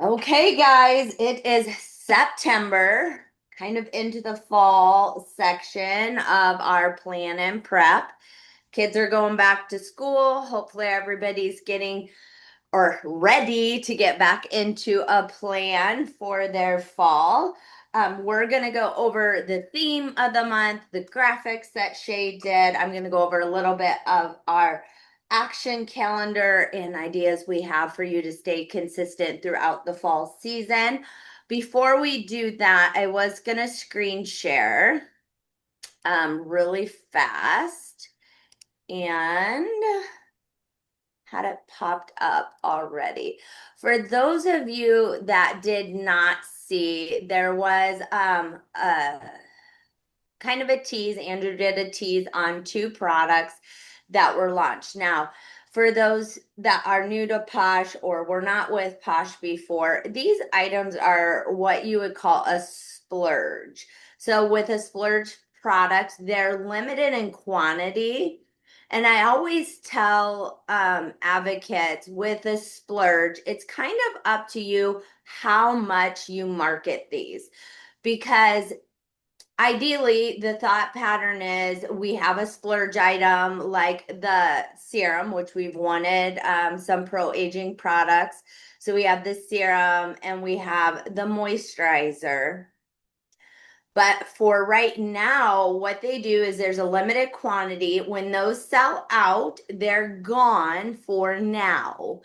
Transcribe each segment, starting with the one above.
Okay, guys, it is September, kind of into the fall section of our plan and prep. Kids are going back to school. Hopefully, everybody's getting or ready to get back into a plan for their fall. We're going to go over the theme of the month, the graphics that Shay did. I'm going to go over a little bit of our action calendar and ideas we have for you to stay consistent throughout the fall season. Before we do that, I was going to screen share really fast and had it popped up already. For those of you that did not see, there was a kind of a tease. Andrew did a tease on two products that were launched. Now, for those that are new to Posh or were not with Posh before, these items are what you would call a splurge. So with a splurge product, they're limited in quantity. And I always tell advocates with a splurge, it's kind of up to you how much you market these because ideally the thought pattern is we have a splurge item like the serum, which we've wanted some pro-aging products. So we have the serum and we have the moisturizer. But for right now, what they do is there's a limited quantity. When those sell out, they're gone for now.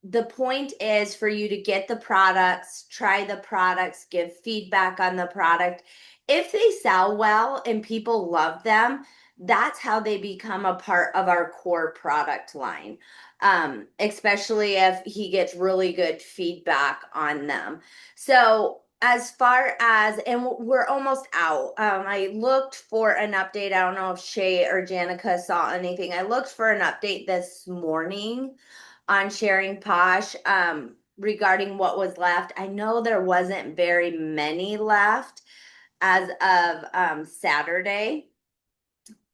The point is for you to get the products, try the products, give feedback on the product. If they sell well and people love them, that's how they become a part of our core product line. Especially if he gets really good feedback on them. So as far as, and we're almost out. I looked for an update. I don't know if Shay or Janica saw anything. I looked for an update this morning on Sharing Posh regarding what was left. I know there wasn't very many left as of Saturday.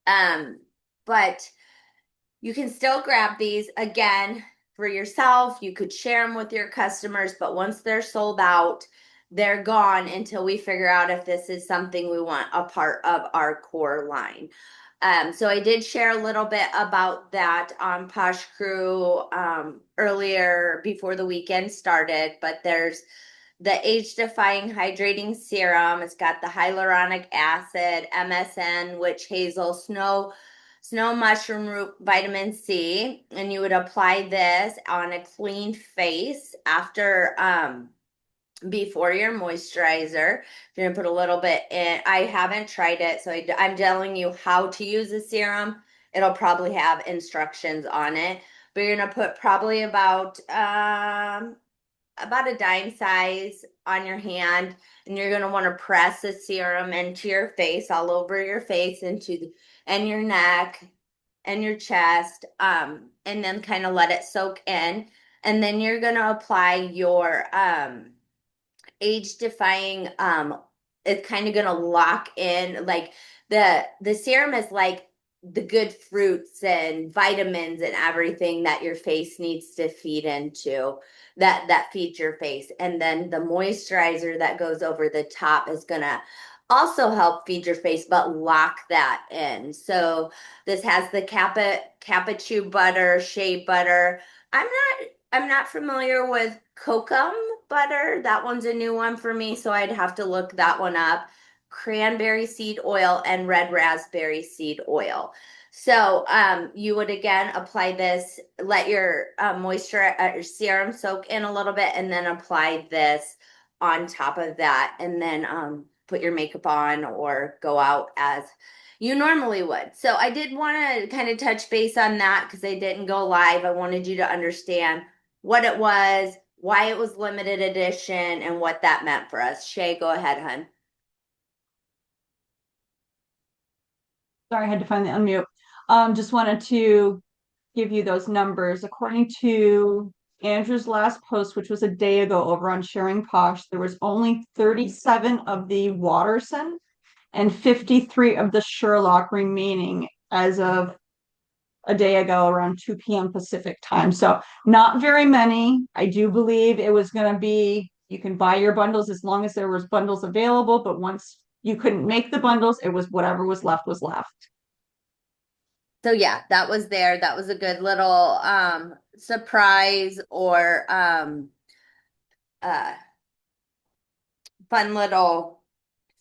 But you can still grab these again for yourself. You could share them with your customers, but once they're sold out, they're gone until we figure out if this is something we want a part of our core line. So I did share a little bit about that on Posh Crew earlier before the weekend started, but there's the age-defying hydrating serum. It's got the hyaluronic acid, MSN, witch hazel, snow mushroom root vitamin C, and you would apply this on a clean face after before your moisturizer. You're gonna put a little bit in. I haven't tried it, so I'm telling you how to use the serum. It'll probably have instructions on it, but you're gonna put probably about a dime size on your hand, and you're going to want to press the serum into your face, all over your face, and your neck and your chest, and then kind of let it soak in. And then you're going to apply your age defying it's kind of going to lock in, like the serum is like the good fruits and vitamins and everything that your face needs to feed into, that feeds your face. And then the moisturizer that goes over the top is going to also help feed your face but lock that in. So this has the Capuchu butter, shea butter. I'm not familiar with kokum butter. That one's a new one for me, so I'd have to look that one up. Cranberry seed oil and red raspberry seed oil. So you would again apply this, let your your serum soak in a little bit, and then apply this on top of that, and then put your makeup on or go out as you normally would. So I did want to kind of touch base on that because I didn't go live. I wanted you to understand what it was, why it was limited edition, and what that meant for us. Shay, go ahead, hun. Sorry, I had to find the unmute. Just wanted to give you those numbers. According to Andrew's last post, which was a day ago over on Sharing Posh, there was only 37 of the Watterson and 53 of the Sherlock remaining as of a day ago around 2 p.m. Pacific time. So not very many. I do believe it was going to be, you can buy your bundles as long as there was bundles available, but once you couldn't make the bundles, it was whatever was left was left. So yeah, that was there. That was a good little surprise or uh fun little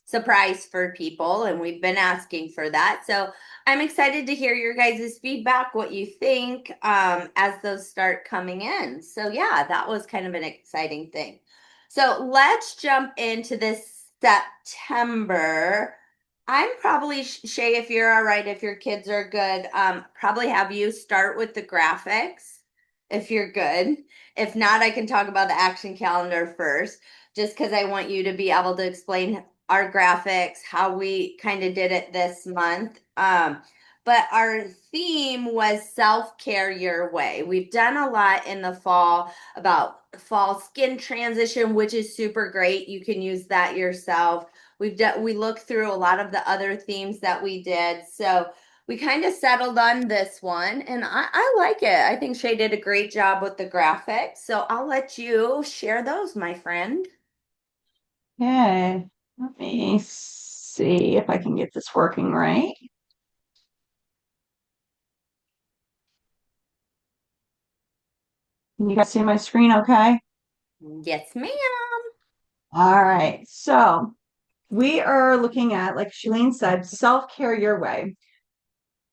surprise for people, and we've been asking for that. So I'm excited to hear your guys' feedback, what you think as those start coming in. So yeah, that was kind of an exciting thing. So let's jump into this September. I'm probably Shay, if you're all right, if your kids are good, probably have you start with the graphics if you're good. If not, I can talk about the action calendar first, just because I want you to be able to explain our graphics, how we kind of did it this month. But our theme was self-care your way. We've done a lot in the fall about fall skin transition, which is super great. You can use that yourself. We looked through a lot of the other themes that we did. So we kind of settled on this one, and I like it. I think Shay did a great job with the graphics. So I'll let you share those, my friend. Okay, let me see if I can get this working right. Can you guys see my screen okay? Yes, ma'am. All right, so we are looking at, like Shalene said, self-care your way.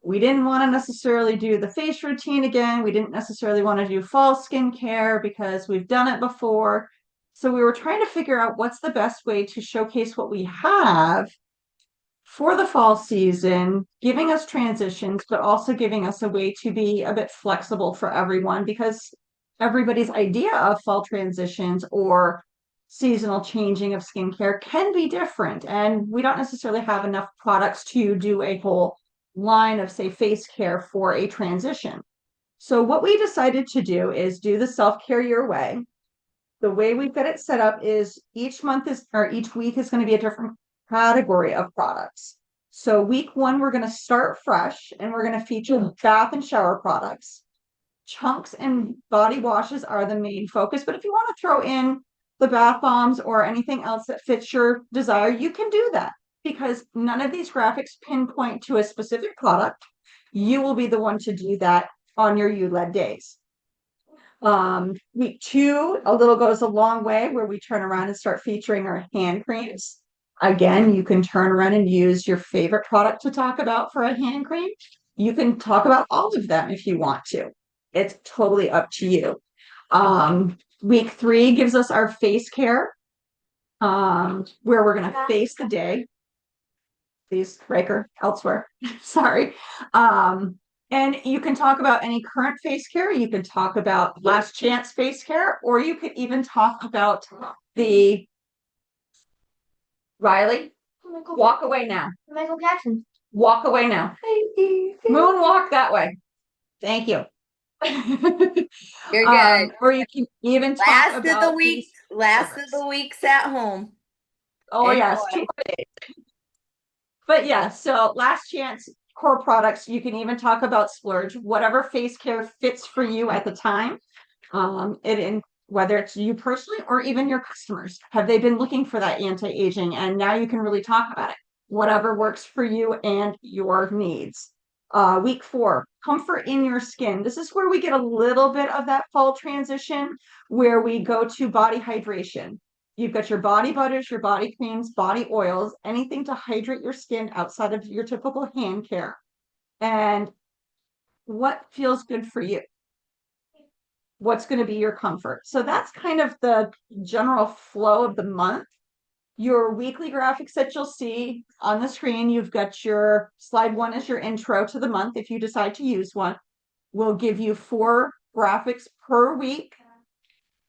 We didn't want to necessarily do the face routine again. We didn't necessarily want to do fall skincare because we've done it before. So we were trying to figure out what's the best way to showcase what we have for the fall season, giving us transitions, but also giving us a way to be a bit flexible for everyone because everybody's idea of fall transitions or seasonal changing of skincare can be different. And we don't necessarily have enough products to do a whole line of, say, face care for a transition. So, what we decided to do is do the self care your way. The way we've got it set up is each month is, or each week is going to be a different category of products. So week one, we're going to start fresh and we're going to feature bath and shower products. Chunks and body washes are the main focus, but if you want to throw in the bath bombs or anything else that fits your desire, you can do that because none of these graphics pinpoint to a specific product. You will be the one to do that on your ULED days. Week two, a little goes a long way where we turn around and start featuring our hand creams. Again, you can turn around and use your favorite product to talk about for a hand cream. You can talk about all of them if you want to. It's totally up to you. Week three gives us our face care, where we're going to face the day. Please, Riker, elsewhere. Sorry. And you can talk about any current face care. You can talk about last chance face care, or you could even talk about the Riley. Walk away now. Michael Jackson. Walk away now. Moonwalk that way. Thank you. You're good. Or you can even talk about these. Last of the weeks at home. Oh, Enjoy. yes. But yeah, so last chance core products, you can even talk about splurge, whatever face care fits for you at the time. It in whether it's you personally or even your customers. Have they been looking for that anti-aging? And now you can really talk about it. Whatever works for you and your needs. Week four, comfort in your skin. This is where we get a little bit of that fall transition where we go to body hydration. You've got your body butters, your body creams, body oils, anything to hydrate your skin outside of your typical hand care. And what feels good for you? What's going to be your comfort? So that's kind of the general flow of the month. Your weekly graphics that you'll see on the screen, you've got your slide one is your intro to the month if you decide to use one. We'll give you 4 graphics per week.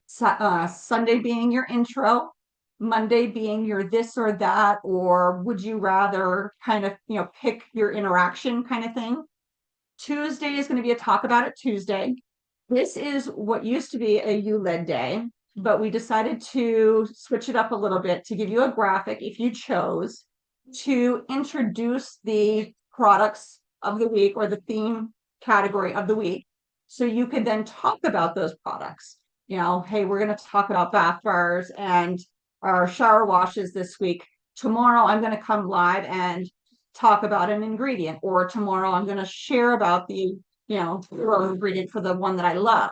Sunday being your intro, Monday being your this or that, or would you rather kind of, pick your interaction kind of thing. Tuesday is going to be a talk about it Tuesday. This is what used to be a ULED day, but we decided to switch it up a little bit to give you a graphic if you chose to introduce the products of the week or the theme category of the week. So you could then talk about those products. You know, hey, we're going to talk about bath bars and our shower washes this week. Tomorrow, I'm going to come live and talk about an ingredient, or tomorrow, I'm going to share about the ingredient for the one that I love.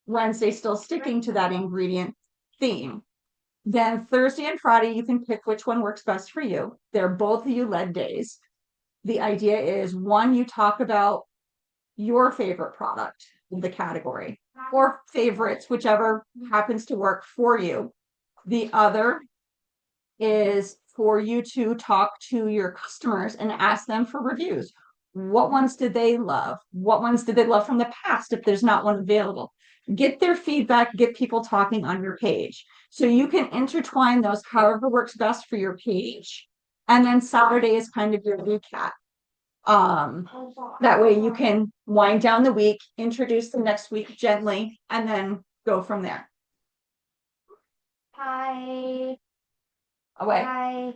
Wednesday, still sticking to that ingredient theme. Then Thursday and Friday, you can pick which one works best for you. They're both you led days. The idea is one, you talk about your favorite product in the category or favorites, whichever happens to work for you. The other is for you to talk to your customers and ask them for reviews. What ones did they love? What ones did they love from the past if there's not one available? Get their feedback, get people talking on your page. So you can intertwine those however works best for your page. And then Saturday is kind of your recap. That way you can wind down the week, introduce the next week gently, and then go from there. Hi. Away. Bye.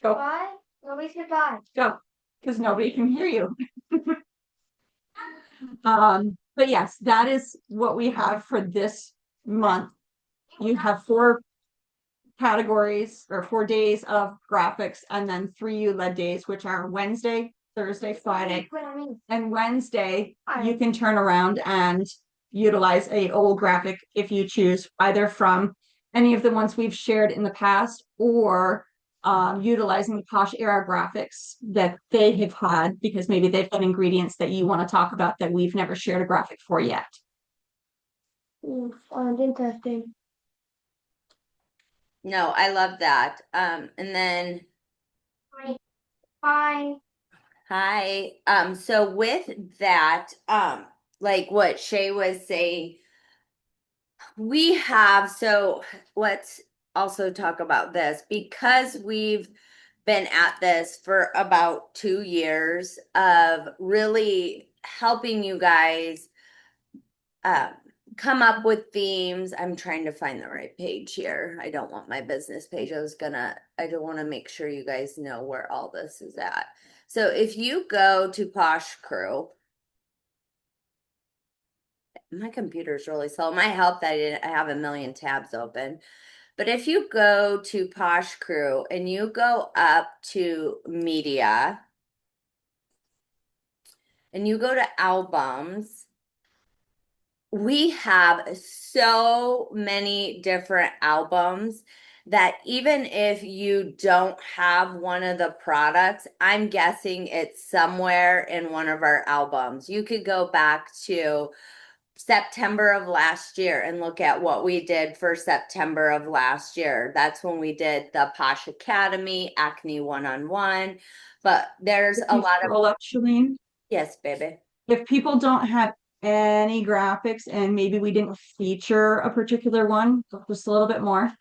Go. Bye. Nobody said bye. Go. Because nobody can hear you. But yes, that is what we have for this month. You have 4 categories or 4 days of graphics, and then 3 U-led days, which are Wednesday, Thursday, Friday. And Wednesday, you can turn around and utilize a old graphic if you choose, either from any of the ones we've shared in the past, or utilizing the Posh era graphics that they have had, because maybe they've got ingredients that you want to talk about that we've never shared a graphic for yet. Interesting. No, I love that. And then Hi. hi. So with that, like what Shay was saying, we have, so let's also talk about this because we've been at this for about 2 years of really helping you guys come up with themes. I'm trying to find the right page here. I don't want my business page. I don't want to make sure you guys know where all this is at. So if you go to Posh Crew, my computer's really slow. My help that I have a million tabs open. But if you go to Posh Crew and you go up to media and you go to albums, we have so many different albums that even if you don't have one of the products, I'm guessing it's somewhere in one of our albums. You could go back to September of last year and look at what we did for September of last year. That's when we did the Posh Academy, Acne One-on-One. But there's a lot of. Scroll up, Shalene. Yes, baby. If people don't have any graphics and maybe we didn't feature a particular one, just a little bit more.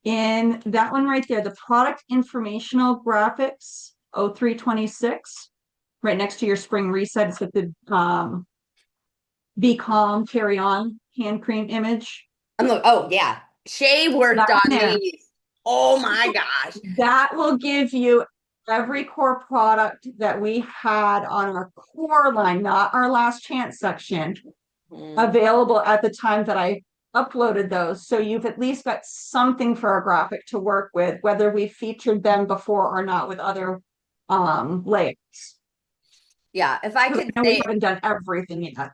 In that one right there, the product informational graphics, 0326, right next to your spring reset, it's with the Be Calm, Carry On hand cream image. Oh yeah. Shay worked on there. these. Oh my gosh. That will give you every core product that we had on our core line, not our last chance section, available at the time that I uploaded those. So you've at least got something for a graphic to work with, whether we featured them before or not with other layouts. Yeah, if I could say, we haven't done everything yet.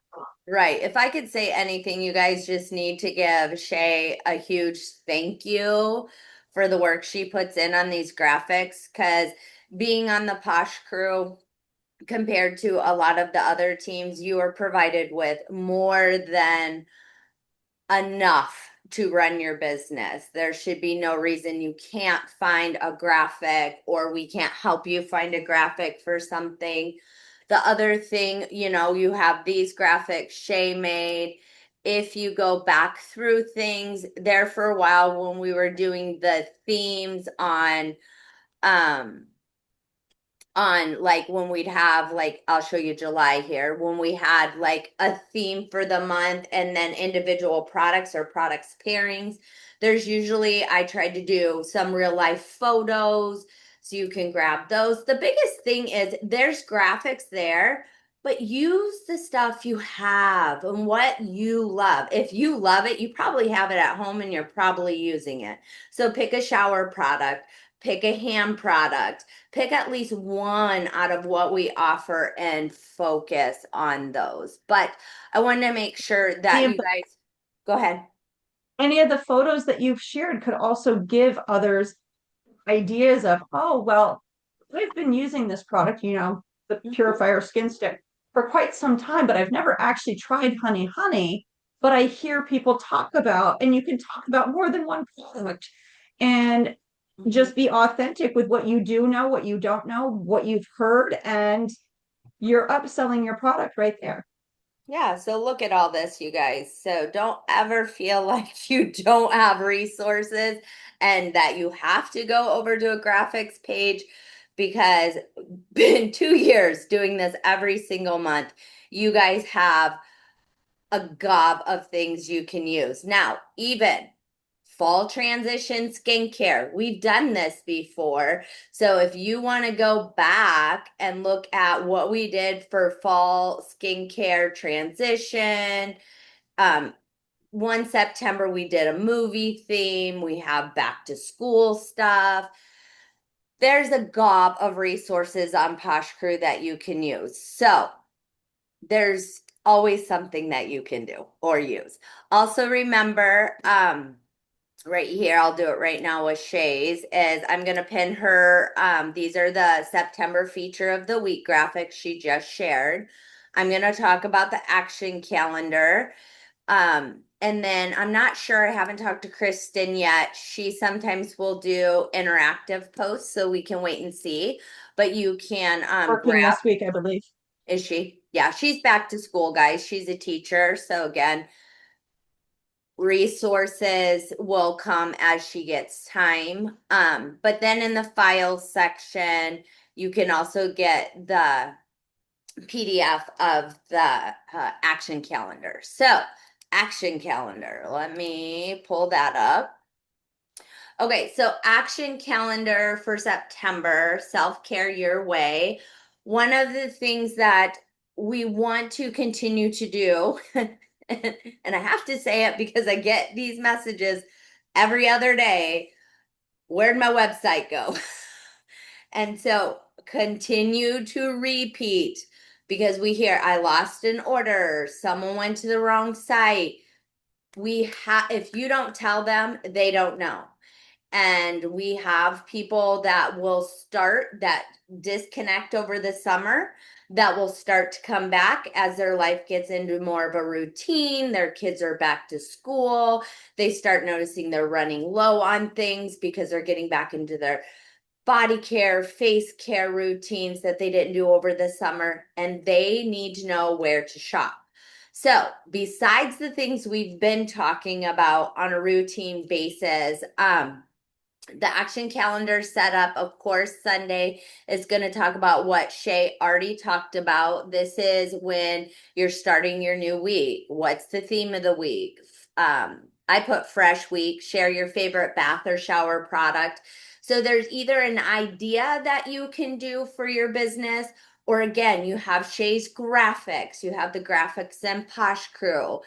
Right. If I could say anything, you guys just need to give Shay a huge thank you for the work she puts in on these graphics, because being on the Posh Crew compared to a lot of the other teams, you are provided with more than enough to run your business. There should be no reason you can't find a graphic, or we can't help you find a graphic for something. The other thing, you have these graphics Shay made. If you go back through things there for a while when we were doing the themes on like when we'd have, like, I'll show you July here, when we had like a theme for the month and then individual products or products pairings, there's usually, I tried to do some real life photos, So you can grab those. The biggest thing is there's graphics there, but use the stuff you have and what you love. If you love it, you probably have it at home and you're probably using it. So pick a shower product, pick a hand product, pick at least one out of what we offer and focus on those. But I wanted to make sure Any that of you guys go ahead. any of the photos that you've shared could also give others ideas of, oh, well, I've been using this product, the Purifier Skin Stick for quite some time, but I've never actually tried Honey. But I hear people talk about, and you can talk about more than one product and Mhm. just be authentic with what you do know, what you don't know, what you've heard, and you're upselling your product right there. Yeah, so look at all this, you guys. So don't ever feel like you don't have resources and that you have to go over to a graphics page because in 2 years doing this every single month, you guys have a gob of things you can use. Now, even fall transition skincare, we've done this before. So if you want to go back and look at what we did for fall skincare transition, 1 September we did a movie theme, we have back to school stuff. There's a gob of resources on Posh Crew that you can use. So there's always something that you can do or use. Also remember, right here, I'll do it right now with Shay's, is I'm going to pin her, these are the September feature of the week graphics she just shared. I'm going to talk about the action calendar. And then I'm not sure, I haven't talked to Kristen yet. She sometimes will do interactive posts, so we can wait and see. But you can Working grab, this week, I believe. is she? Yeah, she's back to school, guys. She's a teacher. So again, resources will come as she gets time. But then in the files section, you can also get the PDF of the action calendar. So, action calendar, let me pull that up. Okay, so action calendar for September, self-care your way. One of the things that we want to continue to do, and I have to say it because I get these messages every other day. Where'd my website go? And so continue to repeat because we hear I lost an order, someone went to the wrong site. If you don't tell them, they don't know. And we have people that will start that disconnect over the summer that will start to come back as their life gets into more of a routine. Their kids are back to school. They start noticing they're running low on things because they're getting back into their body care, face care routines that they didn't do over the summer, and they need to know where to shop. So, besides the things we've been talking about on a routine basis, the action calendar setup, of course, Sunday is going to talk about what Shay already talked about. This is when you're starting your new week. What's the theme of the week? I put fresh week, share your favorite bath or shower product. So there's either an idea that you can do for your business, or again, you have Shay's graphics, you have the graphics and Posh Crew.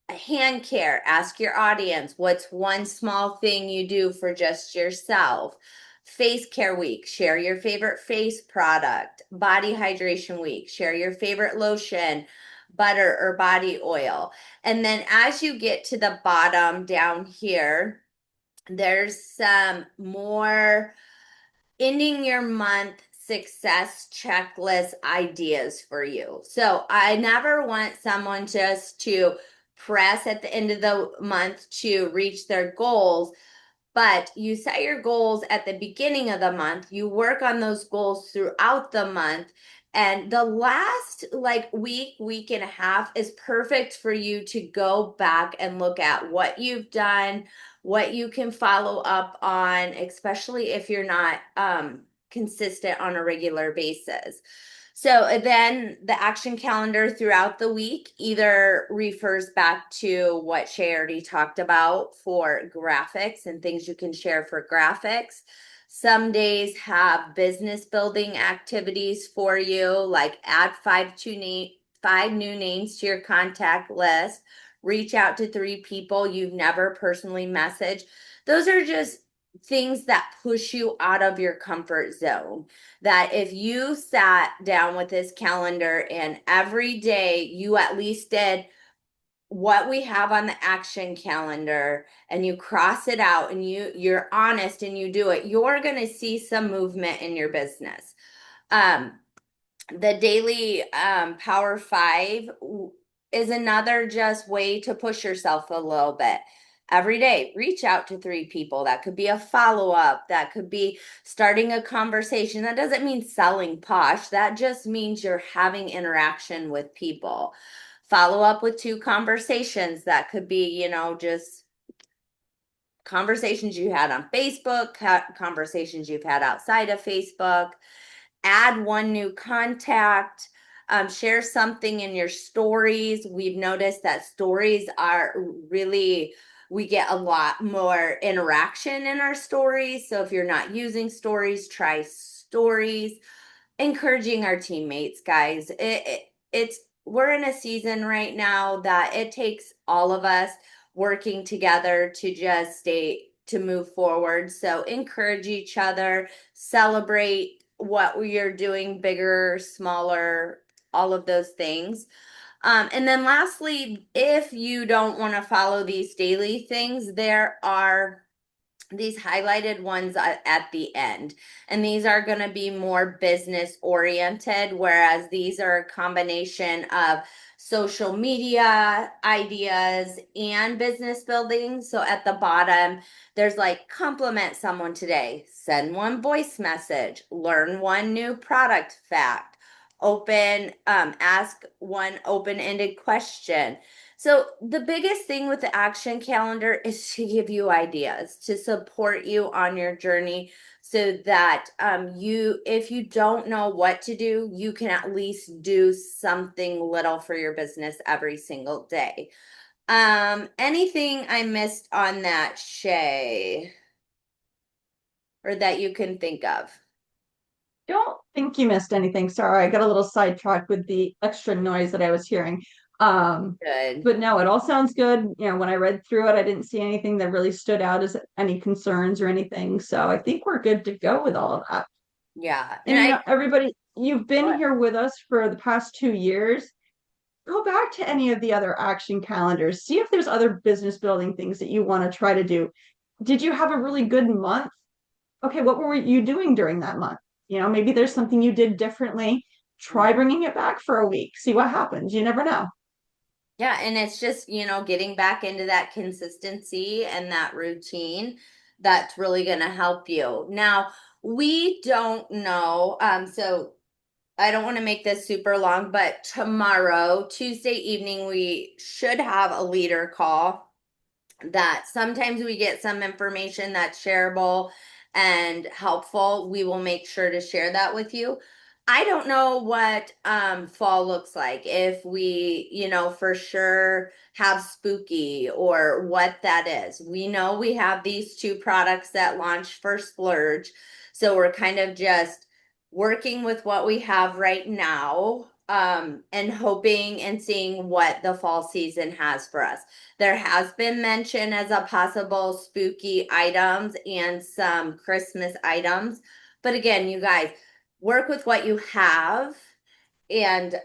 Hand care, ask your audience what's one small thing you do for just yourself. Face care week, share your favorite face product. Body hydration week, share your favorite lotion, butter, or body oil. And then as you get to the bottom down here, there's some more ending your month success checklist ideas for you. So I never want someone just to press at the end of the month to reach their goals, but you set your goals at the beginning of the month, you work on those goals throughout the month, and the last like week and a half is perfect for you to go back and look at what you've done, what you can follow up on, especially if you're not consistent on a regular basis. So then the action calendar throughout the week either refers back to what Shay already talked about for graphics and things you can share for graphics. Some days have business building activities for you, like add five new names to your contact list, reach out to 3 people you've never personally messaged. Those are just things that push you out of your comfort zone. That if you sat down with this calendar and every day you at least did what we have on the action calendar and you cross it out and you're honest and you do it, you're going to see some movement in your business. The daily Power 5 is another just way to push yourself a little bit. Every day, reach out to 3 people. That could be a follow-up. That could be starting a conversation. That doesn't mean selling Posh. That just means you're having interaction with people. Follow up with 2 conversations. That could be, just conversations you had on Facebook, conversations you've had outside of Facebook. Add 1 new contact. Share something in your stories. We've noticed that stories are really, we get a lot more interaction in our stories. So if you're not using stories, try stories. Encouraging our teammates, guys. It's we're in a season right now that it takes all of us working together to just to move forward. So encourage each other, celebrate what we are doing, bigger, smaller, all of those things. And then lastly, if you don't want to follow these daily things, there are these highlighted ones at the end. And these are going to be more business oriented, whereas these are a combination of social media ideas and business building. So at the bottom, there's like compliment someone today, send 1 voice message, learn 1 new product fact, ask 1 open-ended question. So the biggest thing with the action calendar is to give you ideas, to support you on your journey so that if you don't know what to do, you can at least do something little for your business every single day. Anything I missed on that, Shay? Or that you can think of? Don't think you missed anything. Sorry, I got a little sidetracked with the extra noise that I was hearing. Good. But no, it all sounds good. When I read through it, I didn't see anything that really stood out as any concerns or anything. So I think we're good to go with all of that. Yeah. And And everybody, you've been What? here with us for the past 2 years. Go back to any of the other action calendars. See if there's other business building things that you want to try to do. Did you have a really good month? Okay, what were you doing during that month? Maybe there's something you did differently. Try bringing it back for a week. See what happens. You never know. Yeah, and it's just, getting back into that consistency and that routine that's really going to help you. Now, we don't know, so I don't want to make this super long, but tomorrow, Tuesday evening, we should have a leader call that sometimes we get some information that's shareable and helpful. We will make sure to share that with you. I don't know what fall looks like, if we, for sure have spooky or what that is. We know we have these 2 products that launch for Splurge. So we're kind of just working with what we have right now, and hoping and seeing what the fall season has for us. There has been mention as a possible spooky items and some Christmas items. But again, you guys, work with what you have. And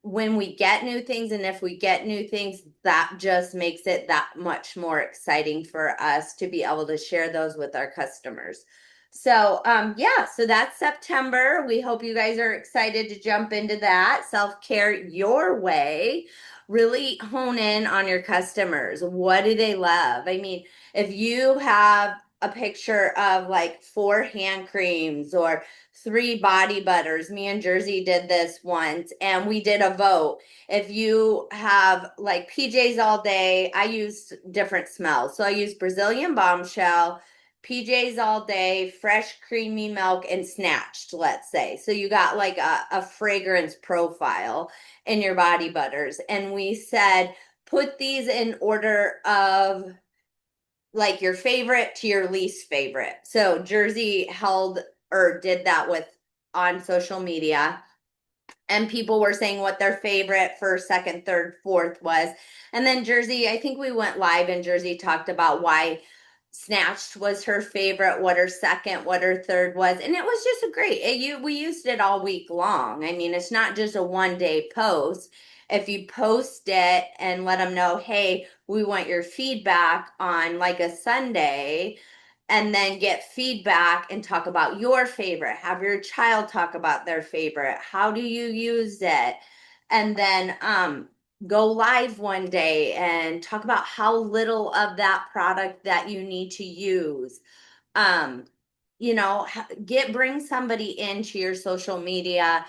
when we get new things, and if we get new things, that just makes it that much more exciting for us to be able to share those with our customers. So yeah, so that's September. We hope you guys are excited to jump into that. Self-care your way. Really hone in on your customers. What do they love? I mean, if you have a picture of like 4 hand creams or 3 body butters. Me and Jersey did this once and we did a vote. If you have like PJs all day, I use different smells. So I use Brazilian Bombshell, PJs all day, fresh creamy milk, and Snatched, let's say. So you got like a fragrance profile in your body butters. And we said, put these in order of like your favorite to your least favorite. So Jersey held or did that with on social media, and people were saying what their favorite first, second, third, fourth was. And then Jersey, I think we went live and Jersey talked about why Snatched was her favorite, what her second, what her third was. And it was just a great, we used it all week long. I mean, it's not just a 1 day post. If you post it and let them know, hey, we want your feedback on like a Sunday, and then get feedback and talk about your favorite, have your child talk about their favorite, how do you use it, and then go live 1 day and talk about how little of that product that you need to use. um bring somebody into your social media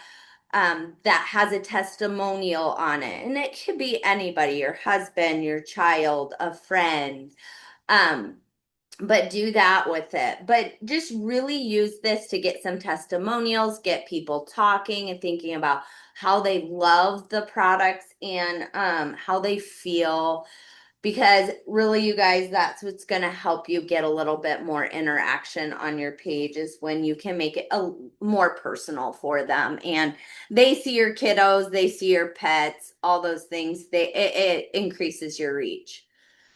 that has a testimonial on it, and it could be anybody, your husband, your child, a friend. Um but do that with it. But just really use this to get some testimonials, get people talking and thinking about how they love the products and how they feel. Because really, you guys, that's what's going to help you get a little bit more interaction on your page, is when you can make it more personal for them. And they see your kiddos, they see your pets, all those things. It increases your reach.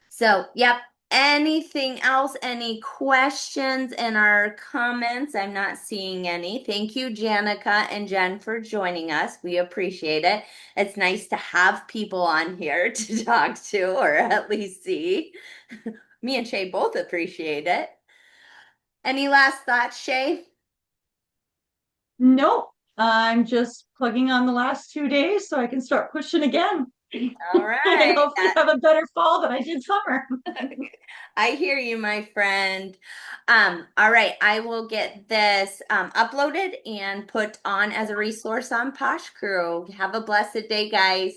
So, yep. Anything else? Any questions in our comments? I'm not seeing any. Thank you, Janica and Jen, for joining us. We appreciate it. It's nice to have people on here to talk to, or at least see. Me and Shay both appreciate it. Any last thoughts, Shay? Nope. I'm just plugging on the last 2 days so I can start pushing again. All And right. hopefully have a better fall than I did summer. I hear you, my friend. All right, I will get this uploaded and put on as a resource on Posh Crew. Have a blessed day, guys.